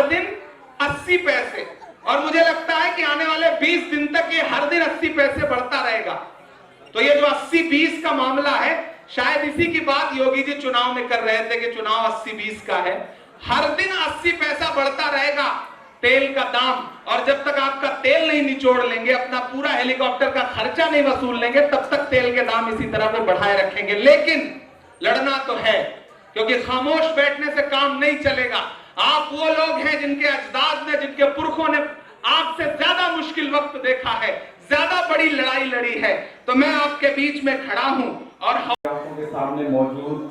दिन 80 पैसे, और मुझे लगता है कि आने वाले 20 दिन तक ये हर दिन 80 पैसे बढ़ता रहेगा। तो ये जो 80-20 का मामला है, शायद इसी की बात योगी जी चुनाव में कर रहे थे कि चुनाव 80-20 का है। हर दिन 80 पैसा बढ़ता रहेगा तेल का दाम, और जब तक आपका तेल नहीं निचोड़ लेंगे, अपना पूरा हेलीकॉप्टर का खर्चा नहीं वसूल लेंगे, तब तक तेल के दाम इसी तरह वो बढ़ाए रखेंगे। लेकिन लड़ना तो है, क्योंकि खामोश बैठने से काम नहीं चलेगा। आप वो लोग हैं जिनके अजदाद ने, जिनके पुरखों ने आपसे ज्यादा मुश्किल वक्त देखा है, ज्यादा बड़ी लड़ाई लड़ी है। तो मैं आपके बीच में खड़ा हूं और आंखों के सामने मौजूद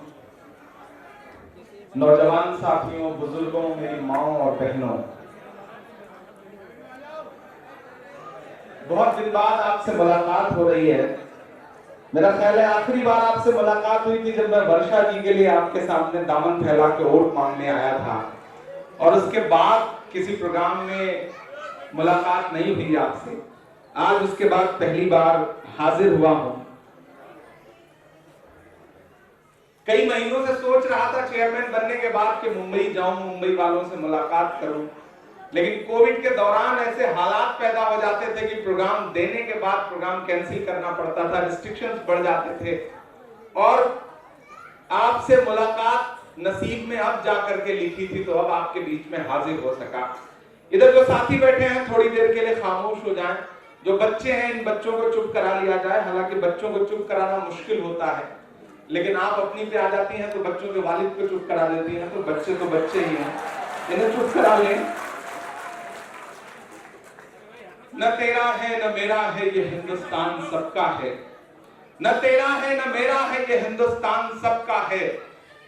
नौजवान साथियों, बुजुर्गों, मेरी माओ और बहनों, बहुत दिन बाद आपसे मुलाकात हो रही है। मेरा ख्याल है आखिरी बार आपसे मुलाकात हुई थी जब मैं वर्षा जी के लिए आपके सामने दामन फैला के वोट मांगने आया था, और उसके बाद किसी प्रोग्राम में मुलाकात नहीं हुई आपसे। आज उसके बाद पहली बार हाजिर हुआ हूं। कई महीनों से सोच रहा था चेयरमैन बनने के बाद कि मुंबई जाऊं, मुंबई वालों से मुलाकात करूं, लेकिन कोविड के दौरान ऐसे हालात पैदा हो जाते थे कि प्रोग्राम देने के बाद प्रोग्राम कैंसिल करना पड़ता था, रिस्ट्रिक्शंस बढ़ जाते थे, और आपसे मुलाकात नसीब में अब जाकर के लिखी थी, तो अब आपके बीच में हाजिर हो सका। इधर जो साथी बैठे हैं थोड़ी देर के लिए खामोश हो जाएं। जो बच्चे हैं इन बच्चों को चुप करा लिया जाए। हालांकि बच्चों को चुप कराना मुश्किल होता है, लेकिन आप अपनी पे आ जाती हैं तो बच्चों के वालिद को चुप करा देती हैं, तो बच्चे ही हैं, इन्हें चुप करा लें। न तेरा है न मेरा है ये हिंदुस्तान सबका है, न तेरा है न मेरा है ये हिंदुस्तान सबका है,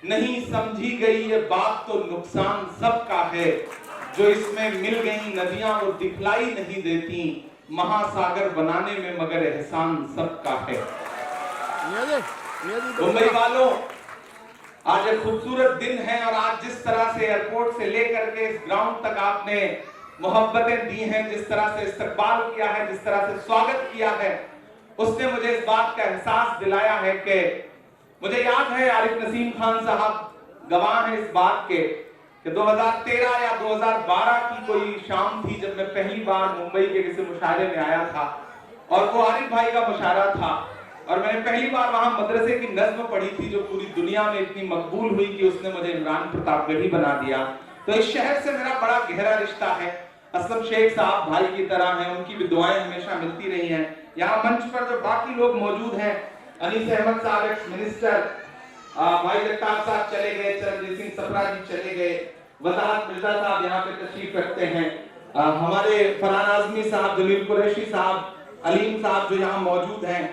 नहीं समझी गई ये बात तो नुकसान सबका है, जो इसमें मिल गई नदियां वो दिखलाई नहीं देती, महासागर बनाने में मगर एहसान सबका है। मुंबई वालों, आज एक खूबसूरत दिन है, और आज जिस तरह से एयरपोर्ट से लेकर के इस ग्राउंड तक आपने मोहब्बतें दी हैं, जिस तरह से इस्तकबाल किया है, जिस तरह से स्वागत किया है, उसने मुझे इस बात का एहसास दिलाया है कि मुझे याद है आरिफ नसीम खान साहब गवाह हैं इस बात के कि 2013 या 2012 की कोई शाम थी जब मैं पहली बार मुंबई के किसी मुशायरे में आया था, और वो आरिफ भाई का मुशायरा था, और मैंने पहली बार वहां मदरसे की नज्म पढ़ी थी जो पूरी दुनिया में इतनी मकबूल हुई कि उसने मुझे इमरान प्रतापगढ़ी बना दिया। तो इस शहर से मेरा बड़ा गहरा रिश्ता है। असलम शेख साहब भाई की तरह हैं, उनकी भी दुआएं हमेशा मिलती रही हैं। यहाँ मंच पर जो बाकी लोग मौजूद हैं, अनीस अहमद साहब एक्स मिनिस्टर, भाई जगताप साहब चले गए, चरणजीत सिंह सप्रा जी चले गए, वजाहत मिर्जा साहब यहाँ पे तशरीफ रखते हैं, हमारे फरहान आजमी साहब, जमील कुरैशी साहब, अलीम साहब जो यहाँ मौजूद हैं,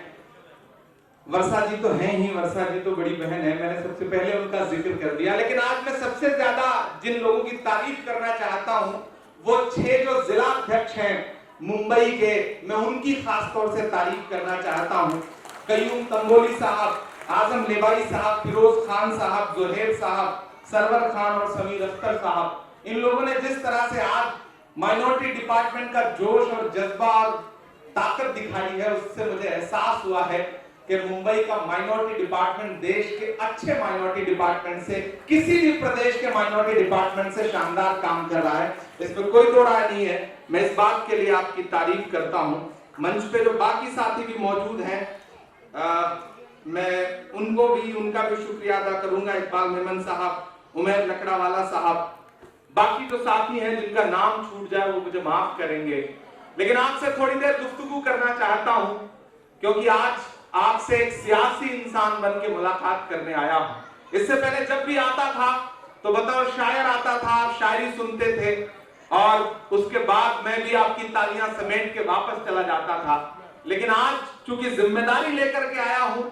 वर्षा जी तो हैं ही, वर्षा जी तो बड़ी बहन है, मैंने सबसे पहले उनका जिक्र कर दिया। लेकिन आज मैं सबसे ज्यादा जिन लोगों की तारीफ करना चाहता हूँ वो 6 जो जिला अध्यक्ष हैं मुंबई के, मैं उनकी खास तौर से तारीफ करना चाहता हूँ। कयूम तंबोली साहब, आजम लेबाई साहब, फिरोज खान साहब, जोहेब साहब, सरवर खान और समीर अख्तर साहब, इन लोगों ने जिस तरह से आज माइनॉरिटी डिपार्टमेंट का जोश और जज्बा और ताकत दिखाई है, उससे मुझे एहसास हुआ है कि मुंबई का माइनॉरिटी डिपार्टमेंट देश के अच्छे माइनॉरिटी डिपार्टमेंट से, किसी भी प्रदेश के माइनॉरिटी डिपार्टमेंट से शानदार काम कर रहा है। इसमें कोई दो राय नहीं है। मैं इस बात के लिए आपकी तारीफ करता हूं। मंच पे जो बाकी साथी भी मौजूद हैं, मैं उनको भी, उनका भी शुक्रिया अदा करूंगा। इकबाल मेमन साहब, उमर लकड़ावाला साहब, बाकी जो साथी हैं जिनका नाम छूट जाए वो मुझे माफ करेंगे। लेकिन आपसे थोड़ी देर गुफ्तगू करना चाहता हूं, क्योंकि आज आपसे एक सियासी इंसान बन के मुलाकात करने आया हूं। इससे पहले जब भी आता था तो बतौर शायर आता था, आप शायरी सुनते थे, और उसके बाद मैं भी आपकी तालियां समेट के वापस चला जाता था। लेकिन आज चूंकि जिम्मेदारी लेकर के आया हूं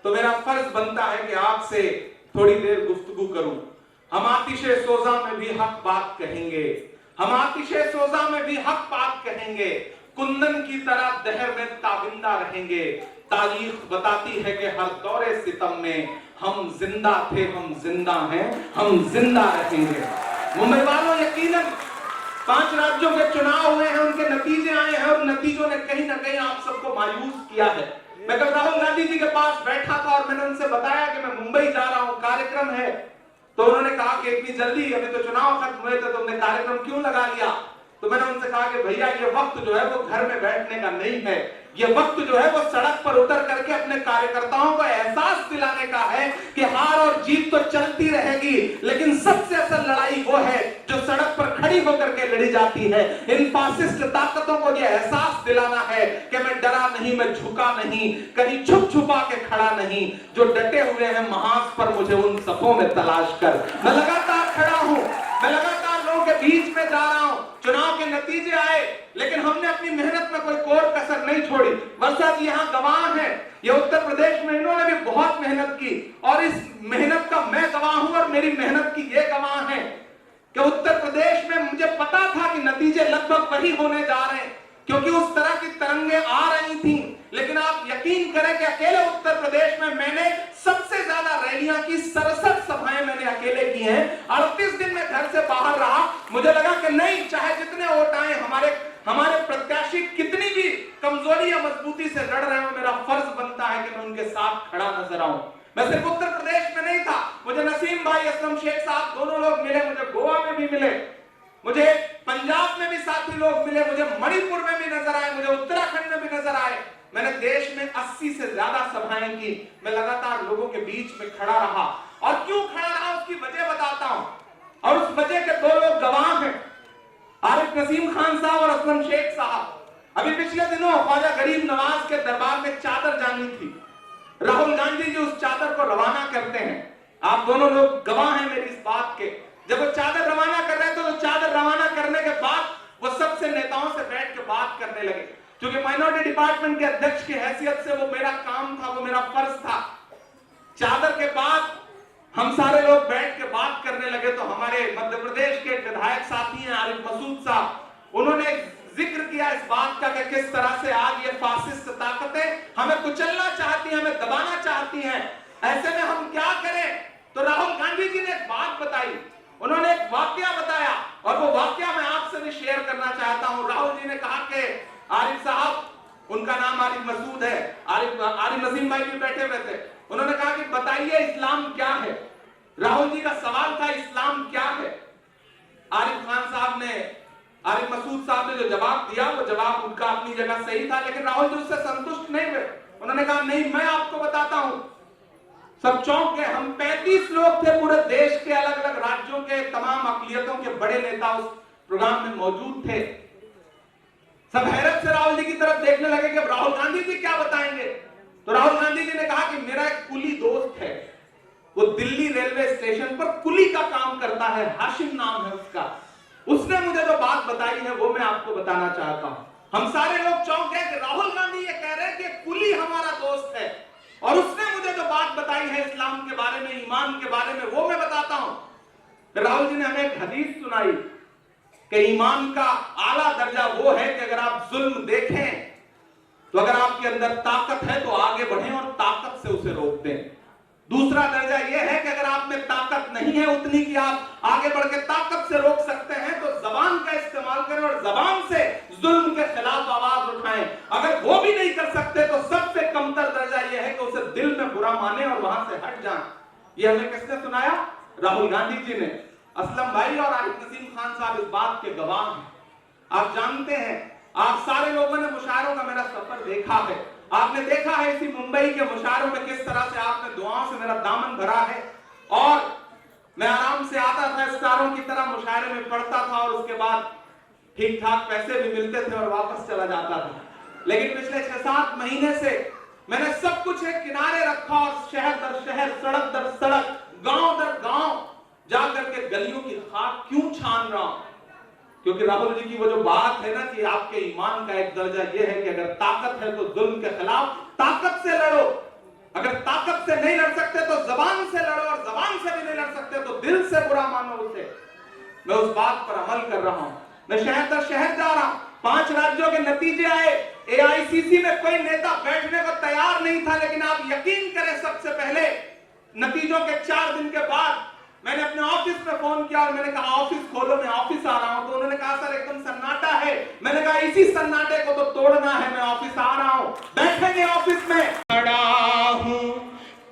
तो मेरा फर्ज बनता है कि आपसे थोड़ी देर गुफ्तगू करूं। हम आतिशे सोजा में भी हक बात कहेंगे, हम आतिशे सोजा में भी हक बात कहेंगे, कुंदन की तरह दहर में ताबिंदा रहेंगे। तारीख बताती है कि हर दौरे सितम में हम जिंदा थे, हम जिंदा हैं, हम जिंदा रहेंगे। मुंबई वालों, यकीनन 5 राज्यों के चुनाव हुए हैं, उनके नतीजे आए हैं, और नतीजों ने कहीं ना कहीं आप सबको मायूस किया है। मैं कल राहुल गांधी जी के पास बैठा था और मैंने उनसे बताया कि मैं मुंबई जा रहा हूं, कार्यक्रम है, तो उन्होंने कहा कि इतनी जल्दी, अभी तो चुनाव खत्म हुए थे, तुमने कार्यक्रम क्यों लगा लिया? तो मैंने उनसे कहा कि भैया ये वक्त जो है वो घर में बैठने का नहीं है, ये वक्त जो है वो सड़क पर उतर करके अपने कार्यकर्ताओं को एहसास दिलाने का है कि हार और जीत तो चलती रहेगी, लेकिन सबसे असल लड़ाई वो है जो सड़क पर खड़ी होकर के लड़ी जाती है। इन फासिस्ट ताकतों को ये एहसास दिलाना है कि मैं डरा नहीं, मैं झुका नहीं, कहीं छुप छुपा के खड़ा नहीं, जो डटे हुए हैं महाज पर मुझे उन सफों में तलाश कर। मैं लगातार खड़ा हूं, मैं लगातार लोगों के बीच में जा रहा हूं। चुनाव के नतीजे आए, लेकिन हमने अपनी मेहनत में कोई कोर कसर नहीं छोड़ी। वर्षा जी यहाँ गवाह है, ये उत्तर प्रदेश में इन्होंने भी बहुत मेहनत की, और इस मेहनत का मैं गवाह हूं और मेरी मेहनत की ये गवाह है कि उत्तर प्रदेश में मुझे पता था कि नतीजे लगभग वही होने जा रहे हैं, क्योंकि उस तरह की तरंगें आ रही थी। लेकिन आप यकीन करें कि अकेले उत्तर प्रदेश में मैंने सबसे ज्यादा रैलियां की, 67 सभाएं मैंने अकेले की हैं। 38 दिन में घर से बाहर रहा। मुझे लगा कि नहीं, चाहे जितने वोट आए, हमारे प्रत्याशी कितनी भी कमजोरी या मजबूती से लड़ रहे हो, मेरा फर्ज बनता है कि मैं उनके साथ खड़ा नजर आऊं। मैं सिर्फ उत्तर प्रदेश में नहीं था, मुझे नसीम भाई, असलम शेख साहब दोनों लोग मिले, मुझे गोवा में भी मिले, मुझे पंजाब में भी साथी लोग मिले, मुझे मणिपुर में भी नजर आए, मुझे उत्तराखंड में भी नजर आए। मैंने देश में 80 से ज्यादा सभाएं की। मैं लगातार लोगों के बीच में खड़ा रहा, और क्यों खड़ा रहा उसकी वजह बताता हूं, और उस वजह के दो लोग गवाह हैं, आरिफ नसीम खान साहब और असलम शेख साहब। अभी पिछले दिनों ख्वाजा गरीब नवाज के दरबार में चादर जानी थी, राहुल गांधी जी उस चादर को रवाना करते हैं। आप दोनों लोग गवाह हैं मेरी इस बात के। जब वो चादर रवाना कर रहे थे, तो चादर रवाना करने के बाद वो सबसे नेताओं से बैठ के बात करने लगे, क्योंकि माइनॉरिटी डिपार्टमेंट के अध्यक्ष की हैसियत से वो मेरा काम था, वो मेरा फर्ज था। चादर के बाद हम सारे लोग बैठ के बात करने लगे, तो हमारे मध्य प्रदेश के विधायक साथी हैं आरिफ मसूद साहब, उन्होंने जिक्र किया इस बात का कि किस तरह से आज ये फासिस्ट ताकतें हमें कुचलना चाहती हैं, हमें दबाना चाहती हैं, ऐसे में हम क्या करें? तो राहुल गांधी जी ने एक बात बताई, उन्होंने एक वाकया बताया, और वो वाकया मैं आपसे भी शेयर करना चाहता हूं। राहुल जी ने कहा कि आरिफ साहब, उनका नाम आरिफ मसूद है, आरिफ नसीम भाई भी बैठे हुए थे, उन्होंने कहा कि बताइए इस्लाम क्या है? राहुल जी का सवाल था इस्लाम क्या है? आरिफ खान साहब ने, आरिफ मसूद साहब ने जो जवाब दिया, वो जवाब उनका अपनी जगह सही था, लेकिन राहुल जी उससे संतुष्ट नहीं हुए। उन्होंने कहा नहीं, मैं आपको बताता हूं। सब चौंक गए। हम 35 लोग थे, पूरे देश के अलग अलग राज्यों के तमाम अकलियतों के बड़े नेता उस प्रोग्राम में मौजूद थे। सब हैरत से राहुल जी की तरफ देखने लगे कि राहुल गांधी जी क्या बताएंगे। तो राहुल गांधी जी ने कहा कि मेरा एक कुली दोस्त है, वो दिल्ली रेलवे स्टेशन पर कुली का काम करता है, हाशिम नाम है उसका, उसने मुझे जो बात बताई है वो मैं आपको बताना चाहता हूं। हम सारे लोग चौंक गए कि राहुल गांधी ये कह रहे हैं कि कुली हमारा दोस्त है, और उसने मुझे जो बात बताई है इस्लाम के बारे में, ईमान के बारे में, वो मैं बताता हूं। राहुल जी ने हमें एक हदीस सुनाई कि ईमान का आला दर्जा वो है कि अगर आप जुल्म देखें तो अगर आपके अंदर ताकत है तो आगे बढ़ें और ताकत से उसे रोक दें। दूसरा दर्जा यह है कि अगर आप में ताकत नहीं है उतनी कि आप आगे बढ़ के ताकत से रोक सकते हैं, तो जबान का इस्तेमाल करें और जबान से जुल्म के खिलाफ आवाज उठाएं। अगर वो भी नहीं कर सकते तो सबसे कमतर दर्जा यह है कि उसे दिल में बुरा माने और वहां से हट जाएं। ये हमें किसने सुनाया? राहुल गांधी जी ने। असलम भाई और आरिफ नसीम खान साहब इस बात के गवाह हैं। आप जानते हैं, आप सारे लोगों ने मुशायरों का मेरा सफर देखा है, आपने देखा है इसी मुंबई के मुशायरों में किस तरह से आपने दुआओं से मेरा दामन भरा है, और मैं आराम से आता था, स्टारों की तरह मुशायरे में पढ़ता था, और उसके बाद ठीक ठाक पैसे भी मिलते थे और वापस चला जाता था। लेकिन पिछले 6-7 महीने से मैंने सब कुछ एक किनारे रखा और शहर दर शहर, सड़क दर सड़क, गांव दर गांव जाकर के गलियों की खाक क्यों छान रहा हूं? क्योंकि राहुल जी की वो जो बात है ना कि आपके ईमान का एक दर्जा ये है कि अगर ताकत है तो जुल्म के खिलाफ ताकत से लड़ो, अगर ताकत से नहीं लड़ सकते तो जबान से लड़ो, और जबान से भी नहीं लड़ सकते तो दिल से बुरा मानो उसे। मैं उस बात पर अमल कर रहा हूं। मैं शहर दर शहर जा रहा हूं। 5 राज्यों के नतीजे आए, एआईसीसी में कोई नेता बैठने को तैयार नहीं था, लेकिन आप यकीन करें सबसे पहले नतीजों के 4 दिन के बाद मैंने अपने ऑफिस में फोन किया और मैंने कहा ऑफिस खोलो, मैं ऑफिस आ रहा हूं। तो उन्होंने कहा सर एकदम सन्नाटा है। मैंने कहा इसी सन्नाटे को तो तोड़ना है, मैं ऑफिस आ रहा हूं, बैठेंगे ऑफिस में। खड़ा हूं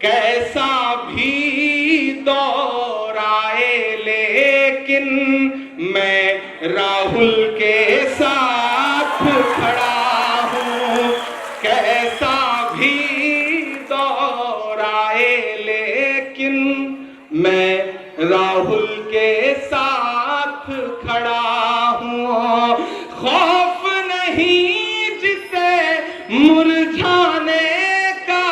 कैसा भी दौरा राहुल के साथ खड़ा हूं, कैसा भी दौर आए लेकिन मैं राहुल के साथ खड़ा हूं। खौफ नहीं जिसे मुरझाने का,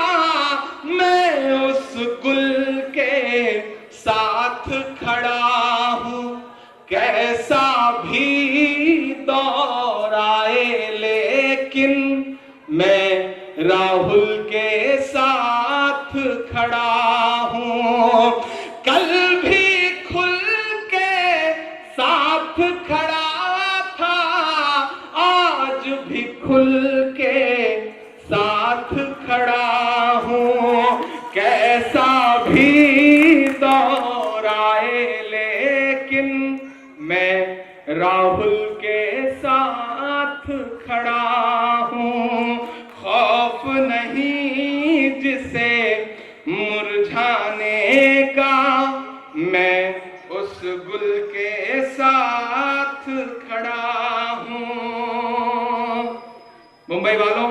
मैं उस गुल के साथ खड़ा हूं। कैसा भी दौर आए लेकिन मैं राहुल के साथ खड़ा हूं। कल भी खुल के साथ खड़ा था, आज भी खुल के साथ खड़ा हूं। कैसा भी दौर आए लेकिन मैं राहुल के साथ खड़ा हूं। खौफ नहीं जिसे मुरझाने का, मैं उस गुल के साथ खड़ा हूं। मुंबई वालों,